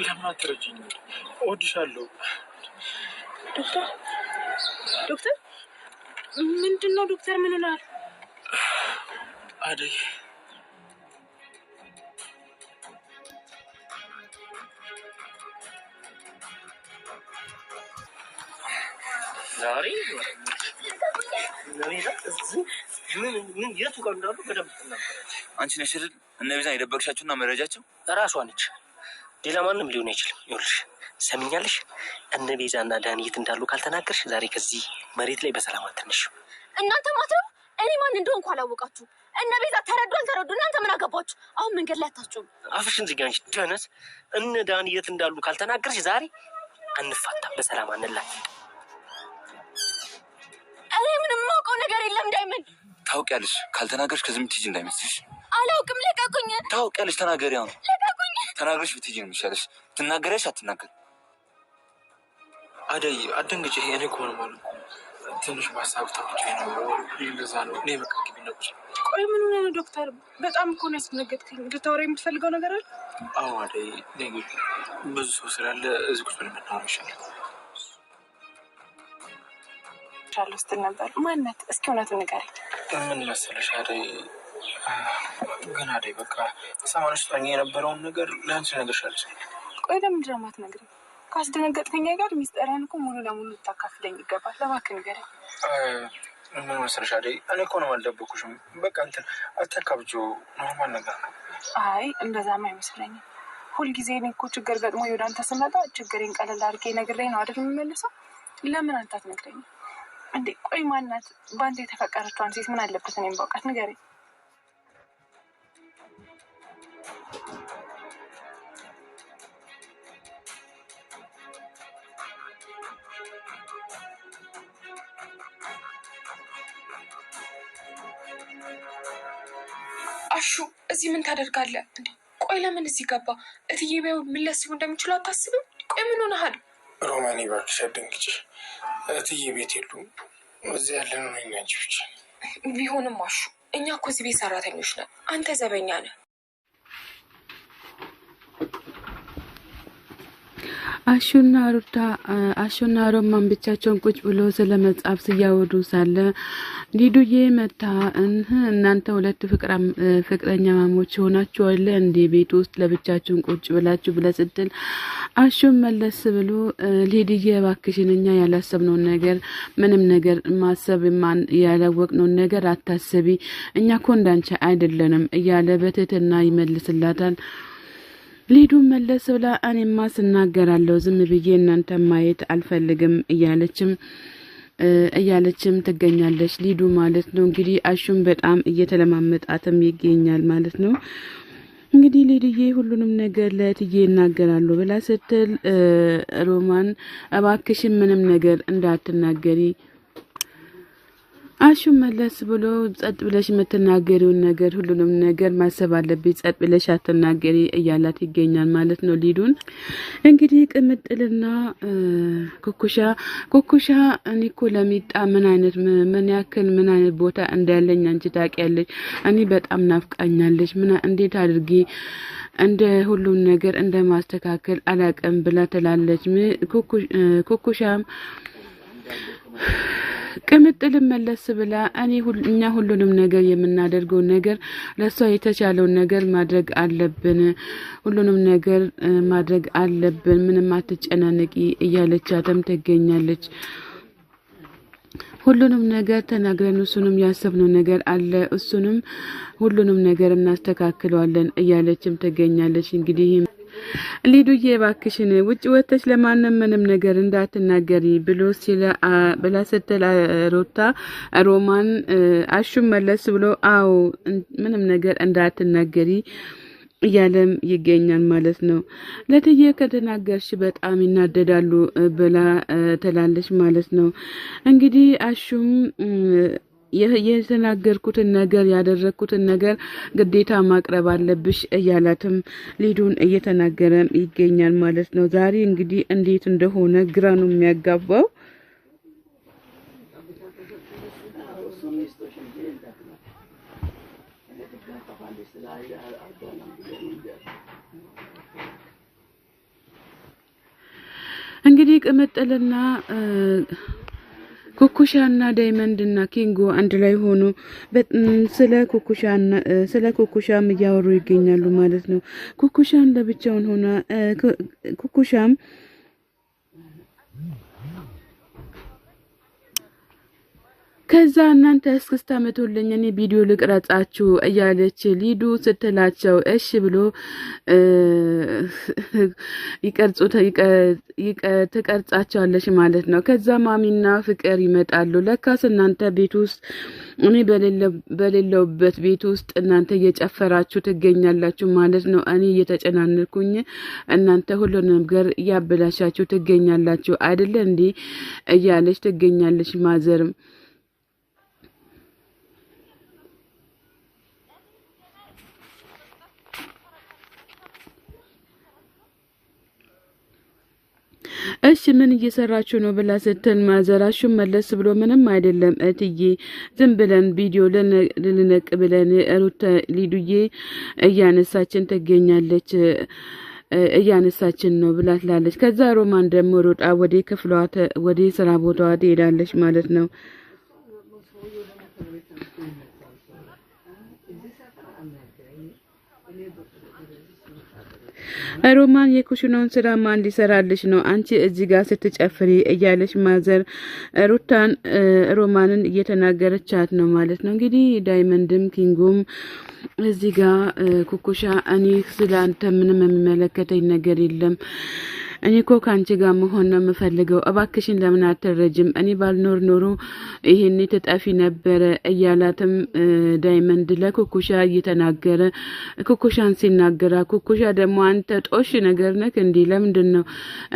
ለምን አትረጂኝ? እወድሻለሁ። ዶክተር ምንድነው? ዶክተር ምን ሆናል? አደይ ዛሬ ምን የቱ ጋር እንዳሉ በደንብ ትናገራለች። አንቺ ነሽ አይደል እነ ቤዛን የደበቅሻቸውና መረጃቸው? ራሷ ነች። ሌላ ማንም ሊሆን አይችልም። ይኸውልሽ ሰሚኛለሽ፣ እነ ቤዛና ዳኒ የት እንዳሉ ካልተናገርሽ ዛሬ ከዚህ መሬት ላይ በሰላም አትነሽም። እናንተ ማትረው እኔ ማን እንደሆንኩ አላወቃችሁ። እነ ቤዛ ተረዱ አልተረዱ እናንተ ምን አገባችሁ? አሁን መንገድ ላይ አታስጮም። አፍሽን ዝጋንሽ ደነስ። እነ ዳኒ የት እንዳሉ ካልተናገርሽ ዛሬ አንፋታም፣ በሰላም አንላል። እኔ ምንም ማውቀው ነገር የለም። ዳይመንድ ታውቂያለሽ። ካልተናገርሽ ከዚህ የምትሄጂ እንዳይመስልሽ። አላውቅም። ለቀቁኝ። ታውቂያለሽ። ተናገሪ። አሁን ለቀቁኝ። ተናገርሽ ብትሄጂ ነው የሚሻለሽ። ትናገሪያለሽ አትናገሪ። አደይ አትደንግጪ። እኔ እኮ ነው ማለት ትንሽ ማሳብ ታውጪ ነው። ለዛ ነው እኔ በቃ ግቢ ነው። ቆይ ምን ሆነ ነው ዶክተር? በጣም እኮ ነው ያስደነገጥከኝ። ልታወራ የምትፈልገው ነገር አለ? አዎ አደይ፣ ብዙ ሰው ስላለ እዚህ ቁጭ ብለን መናወር ይሻላል። ሻለው ስትል ነበር። ማነት? እስኪ እውነቱን ንገረኝ። ምን መሰለሽ አደይ፣ ግን አደይ በቃ ሰማንሽ ጠኝ የነበረውን ነገር ለአንቺ እነግርሻለሁ። ቆይ ለምንድን ነው የማትነግረኝ? ካስደነገጥከኝ ጋር ሚስጥርህን እኮ ሙሉ ለሙሉ ልታካፍለኝ ይገባል። እባክህ ንገረኝ። ምን መሰለሽ አደይ፣ እኔ እኮ ነው አልደበኩሽም። በቃ እንትን አታካብጂው፣ ኖርማል ነገር ነው። አይ እንደዛማ አይመስለኝም። ሁልጊዜ እኔ እኮ ችግር ገጥሞ ወደ አንተ ስመጣ ችግሬን ቀለል አድርጌ ነግሬኝ ነው አይደል የምመልሰው? ለምን አንተ አትነግረኝም እንዴ? ቆይ ማናት? በአንተ የተፈቀረችዋን ሴት ምን አለበት እኔም ባውቃት? ንገረኝ። አሹ እዚህ ምን ታደርጋለህ? ቆይ ለምን እዚህ ገባ? እትዬ በይው ምን ሊያስቡ እንደሚችሉ አታስብም? ቆይ ምን ሆነሃል? ሮማኒ እባክሽ አትደንግጪ። እትዬ ቤት የሉም። እዚህ ያለ ነው እኛ እንጂ ብቻ። ቢሆንም አሹ እኛ እኮ እዚህ ቤት ሰራተኞች ነን። አንተ ዘበኛ ነህ። አሹና ሮማን ብቻቸውን ቁጭ ብሎ ስለ መጽሐፍ ሲያወሩ ሳለ ሊዱዬ መታ እናንተ ሁለት ፍቅረኛ ማሞች ሆናችኋል እንዴ ቤት ውስጥ ለብቻችሁን ቁጭ ብላችሁ ብለ ስትል አሹን መለስ ብሎ ሊዱዬ እባክሽን እኛ ያላሰብነውን ነገር ምንም ነገር ማሰብ ያላወቅነውን ነገር አታስቢ፣ እኛ እኮ እንዳንቺ አይደለንም እያለ በትህትና ይመልስላታል። ሊዱ መለስ ብላ እኔማ ስናገራለሁ ዝም ብዬ እናንተ ማየት አልፈልግም እያለችም ትገኛለች። ሊዱ ማለት ነው እንግዲህ አሹም በጣም እየተለማመጣትም ይገኛል ማለት ነው። እንግዲህ ሊዱዬ ሁሉንም ነገር ለእትዬ እናገራሉ ብላ ስትል ሮማን እባክሽን ምንም ነገር እንዳትናገሪ፣ አሹ መለስ ብሎ ጸጥ ብለሽ የምትናገሪውን ነገር ሁሉንም ነገር ማሰብ አለብኝ፣ ጸጥ ብለሽ አትናገሪ እያላት ይገኛል ማለት ነው። ሊዱን እንግዲህ ቅምጥልና ኩኩሻ እኔ እኮ ለሚጣ ምን አይነት ቦታ እንዳለኝ አንቺ ታውቂያለሽ። እኔ በጣም ናፍቃኛለች። እንዴት አድርጌ እንደ ሁሉም ነገር እንደማስተካከል አላቀም ብላ ትላለች። ኩኩሻም ቅምጥል መለስ ብላ እኛ ሁሉንም ነገር የምናደርገው ነገር ለሷ የተቻለውን ነገር ማድረግ አለብን፣ ሁሉንም ነገር ማድረግ አለብን፣ ምንም አትጨናነቂ እያለቻትም ትገኛለች። ሁሉንም ነገር ተናግረን እሱንም ያሰብነው ነገር አለ፣ እሱንም ሁሉንም ነገር እናስተካክለዋለን እያለችም ትገኛለች። እንግዲህ ሊዱዬ እባክሽን ውጭ ወጥተሽ ለማንም ምንም ነገር እንዳትናገሪ ብላ ስትል ሮማን አሹም መለስ ብሎ አዎ ምንም ነገር እንዳትናገሪ እያለም ይገኛል ማለት ነው። ለትዬ ከተናገርሽ በጣም ይናደዳሉ ብላ ትላለች ማለት ነው። እንግዲህ አሹም የተናገርኩትን ነገር ያደረኩትን ነገር ግዴታ ማቅረብ አለብሽ እያላትም ሊዱን እየተናገረ ይገኛል ማለት ነው። ዛሬ እንግዲህ እንዴት እንደሆነ ግራ ነው የሚያጋባው። እንግዲህ ቅምጥልና ኩኩሻና ዳይመንድና ኪንጎ አንድ ላይ ሆኖ ስለ ኩኩሻም እያወሩ ይገኛሉ ማለት ነው። ኩኩሻም ለብቻውን ሆና ኩኩሻም ከዛ እናንተ እስክስታ መቶልኝ እኔ ቪዲዮ ልቅረጻችሁ እያለች ሊዱ ስትላቸው እሺ ብሎ ትቀርጻቸዋለች ማለት ነው። ከዛ ማሚና ፍቅር ይመጣሉ። ለካስ እናንተ ቤት ውስጥ እኔ በሌለውበት ቤት ውስጥ እናንተ እየጨፈራችሁ ትገኛላችሁ ማለት ነው። እኔ እየተጨናነኩኝ እናንተ ሁሉንም ነገር እያበላሻችሁ ትገኛላችሁ አይደለ እንዴ እያለች ትገኛለች። ማዘርም እሺ ምን እየሰራችሁ ነው ብላ ስትል ማዘራችሁ መለስ ብሎ ምንም አይደለም እትዬ ዝም ብለን ቪዲዮ ልንነቅ ብለን ሩት ሊዱዬ እያነሳችን ትገኛለች እያነሳችን ነው ብላ ትላለች። ከዛ ሮማን ደግሞ ሮጣ ወደ ክፍሏ ወደ ስራ ቦታዋ ትሄዳለች ማለት ነው። ሮማን የኩሽናውን ስራ ማን ሊሰራልሽ ነው አንቺ እዚህ ጋር ስትጨፍሪ እያለች ማዘር ሩታን ሮማንን እየተናገረቻት ነው ማለት ነው። እንግዲህ ዳይመንድም ኪንጎም እዚህ ጋር ኩኩሻ እኔ ስላንተ ምንም የሚመለከተኝ ነገር የለም እኔ እኮ ካንቺ ጋር መሆን ነው የምፈልገው እባክሽን ለምን አትረጅም እኔ ባልኖር ኖሮ ይሄኔ ተጣፊ ነበር እያላትም ዳይመንድ ለኩኩሻ እየተናገረ ኩኩሻን ሲናገራ ኩኩሻ ደግሞ አንተ ጦሽ ነገር ነክ እንዴ ለምንድነው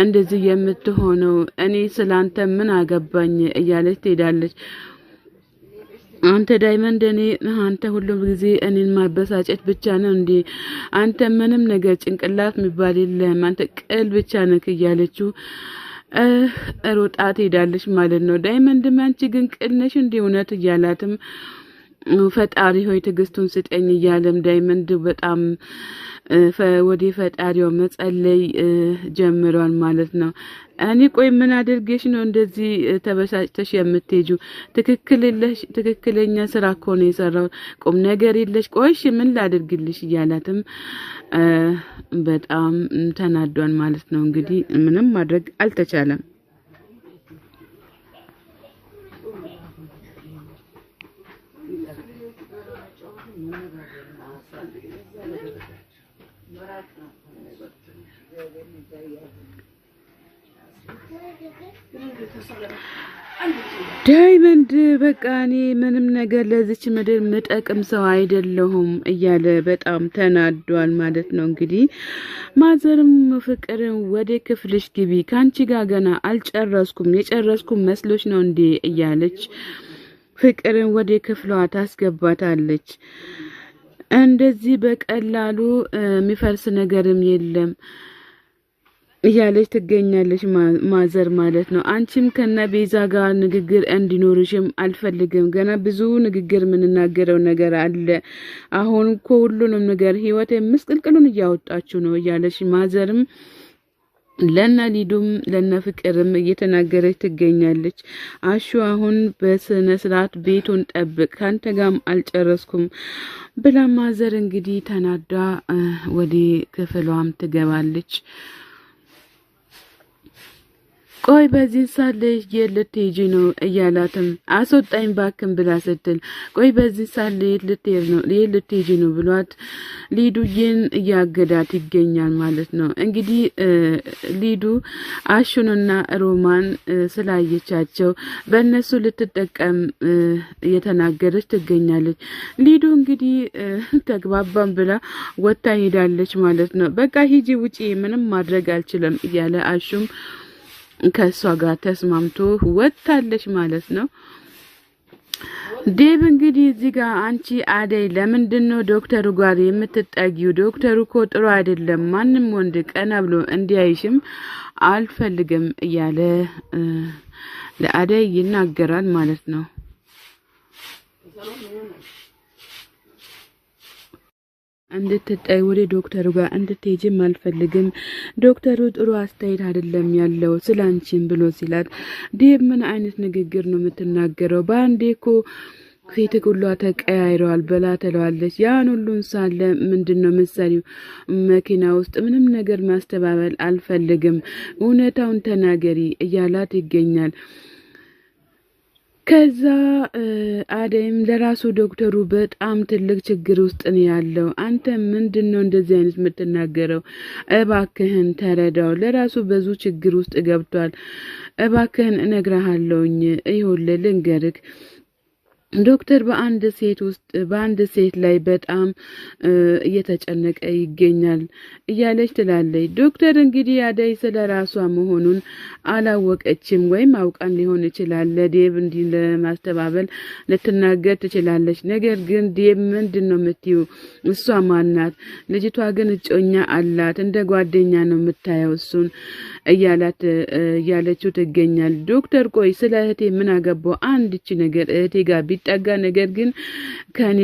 እንደዚህ የምትሆነው እኔ ስላንተ ምን አገባኝ እያለች ትሄዳለች። አንተ ዳይመንድ እኔ አንተ ሁሉም ጊዜ እኔን ማበሳጨት ብቻ ነው እንዴ አንተ ምንም ነገር ጭንቅላት የሚባል የለም አንተ ቅል ብቻ ነክ እያለችው ሮጣ ትሄዳለች ማለት ነው። ዳይመንድ አንቺ ግን ቅል ነሽ እንዴ እውነት እያላትም ፈጣሪ ሆይ ትዕግስቱን ስጠኝ እያለም ዳይመንድ በጣም ወደ ፈጣሪው መጸለይ ጀምሯል ማለት ነው። እኔ ቆይ ምን አድርገሽ ነው እንደዚህ ተበሳጭተሽ የምትሄጂው ትክክለኛ ስራ እኮ ነው የሰራው ቁም ነገር የለሽ ቆይሽ ምን ላድርግልሽ እያላትም በጣም ተናዷል ማለት ነው። እንግዲህ ምንም ማድረግ አልተቻለም። ዳይመንድ በቃ እኔ ምንም ነገር ለዚች ምድር ምጠቅም ሰው አይደለሁም እያለ በጣም ተናዷል ማለት ነው። እንግዲህ ማዘርም ፍቅርን ወደ ክፍልሽ ግቢ ካንቺ ጋር ገና አልጨረስኩም የጨረስኩም መስሎሽ ነው እንዴ እያለች ፍቅርን ወደ ክፍሏ ታስገባታለች። እንደዚህ በቀላሉ የሚፈርስ ነገርም የለም እያለች ትገኛለች ማዘር ማለት ነው። አንቺም ከነ ቤዛ ጋር ንግግር እንዲኖርሽም አልፈልግም ገና ብዙ ንግግር ምንናገረው ነገር አለ አሁን እኮ ሁሉንም ነገር ህይወት ምስቅልቅሉን እያወጣችሁ ነው እያለች ማዘርም ለና ሊዱም ለና ፍቅርም እየተናገረች ትገኛለች። አሹ አሁን በስነ ስርዓት ቤቱን ጠብቅ ካንተ ጋርም አልጨረስኩም ብላ ማዘር እንግዲህ ተናዳ ወደ ክፍሏም ትገባለች። ቆይ በዚህ ሳለ የልትሄጂ ነው እያላትም አስወጣኝ ባክን ብላ ስትል ቆይ በዚህ ሳለ የልትሄጂ ነው ብሏት ሊዱዬን እያገዳት ይገኛል ማለት ነው። እንግዲህ ሊዱ አሹንና ሮማን ስላየቻቸው በእነሱ ልትጠቀም እየተናገረች ትገኛለች። ሊዱ እንግዲህ ተግባባን ብላ ወጣ ሄዳለች ማለት ነው። በቃ ሂጂ ውጪ ምንም ማድረግ አልችልም እያለ አሹም ከሷ ጋር ተስማምቶ ወጣለች ማለት ነው። ዴብ እንግዲህ እዚህ ጋር አንቺ አደይ ለምንድነው ዶክተሩ ጋር የምትጠጊው? ዶክተሩ እኮ ጥሩ አይደለም ማንም ወንድ ቀና ብሎ እንዲያይሽም አልፈልግም እያለ ለአደይ ይናገራል ማለት ነው። እንድትጠይ ወደ ዶክተሩ ጋር እንድትሄጂም አልፈልግም። ዶክተሩ ጥሩ አስተያየት አይደለም ያለው ስላንቺም ብሎ ሲላት ዴብ ምን አይነት ንግግር ነው የምትናገረው? በአንዴ እኮ ፊት ሁሉ ተቀያይረዋል ብላ ትለዋለች። ያን ሁሉን ሳለ ምንድነው ምሳሌው? መኪና ውስጥ ምንም ነገር ማስተባበል አልፈልግም፣ እውነታውን ተናገሪ እያላት ይገኛል። ከዛ አደይም ለራሱ ዶክተሩ በጣም ትልቅ ችግር ውስጥ ነው ያለው። አንተ ምንድነው እንደዚህ አይነት የምትናገረው? እባክህን ተረዳው። ለራሱ ብዙ ችግር ውስጥ ገብቷል። እባክህን እነግርሃለሁኝ፣ ይኸውልህ ልንገርህ ዶክተር በአንድ ሴት ላይ በጣም እየተጨነቀ ይገኛል እያለች ትላለች። ዶክተር እንግዲህ አደይ ስለ ራሷ መሆኑን አላወቀችም ወይም አውቃን ሊሆን ይችላል። ለዴብ እንዲህ ለማስተባበል ልትናገር ትችላለች። ነገር ግን ዴብ ምንድን ነው የምትይው? እሷ ማናት? ልጅቷ ግን እጮኛ አላት፣ እንደ ጓደኛ ነው የምታየው እሱን እያለችው ትገኛል። ዶክተር ቆይ ስለ እህቴ ምን አገባው? አንድች ነገር እህቴ ጋር ቢጠጋ ነገር ግን ከኔ